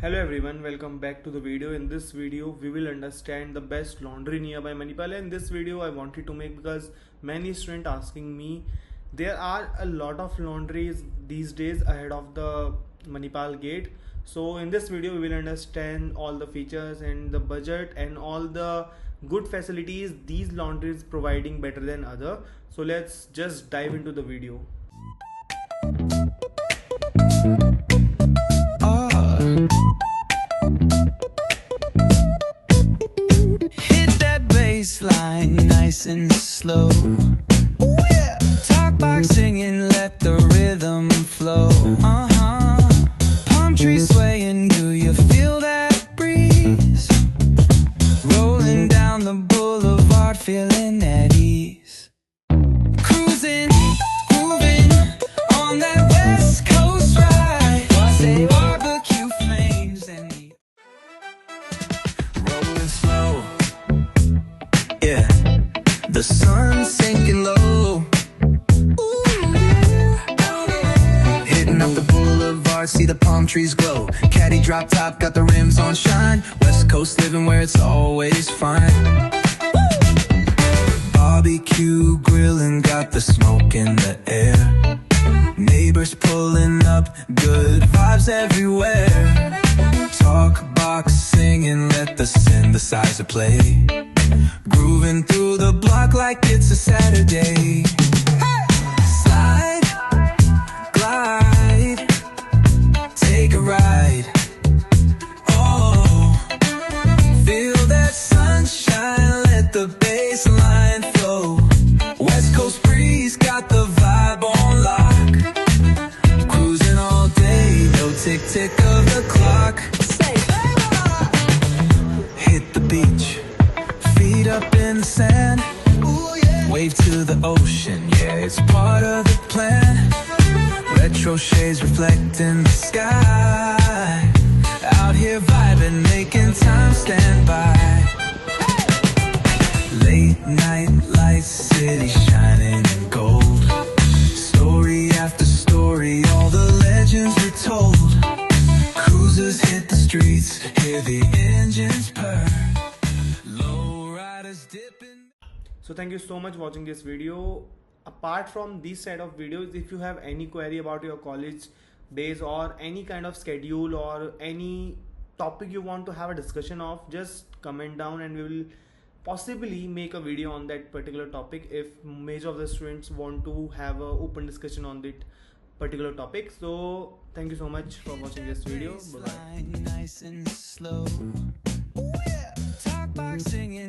Hello everyone, welcome back to the video. In this video we will understand the best laundry nearby Manipal. And this video I wanted to make because many students asking me there are a lot of laundries these days ahead of the Manipal gate. So in this video we will understand all the features and the budget and all the good facilities these laundries providing better than other. So let's just dive into the video. Hit that baseline nice and slow. Ooh, yeah. Talk box singing, let the rhythm flow. Palm trees swaying, do you feel that breeze? Rolling down the boulevard, feeling at ease. Cruising, grooving on that West Coast ride. Say barbecue flames and heat. Rolling slow, yeah. The sun's sinking low. Hitting up the boulevard, see the palm trees glow. Caddy drop top, got the rims on shine. West Coast living where it's always fine. Barbecue grilling, got the smoke in the air. Neighbors pulling up, good vibes everywhere. Talk box singing, let the synthesizer play. Grooving through the block like it's a Saturday. Slide, glide, take a ride. Oh, feel that sunshine, let the bass line flow. West Coast breeze, got the vibe on lock. Cruising all day, no tick-tick of the clock. Hit the beach, feet up in the sand. Wave to the ocean, yeah, it's part of the plan. Retro shades reflecting the sky. Out here vibing, making time stand by. Late night lights, city shining in gold. Story after story, all the legends retold. Cruisers hit the streets, hear the engines purr. Low riders dipping. So thank you so much watching this video. Apart from these set of videos, if you have any query about your college days or any kind of schedule or any topic you want to have a discussion of, just comment down and we will possibly make a video on that particular topic if major of the students want to have an open discussion on that particular topic. So thank you so much for watching this video. Bye bye. Nice and slow. Ooh, yeah. Talk box singing.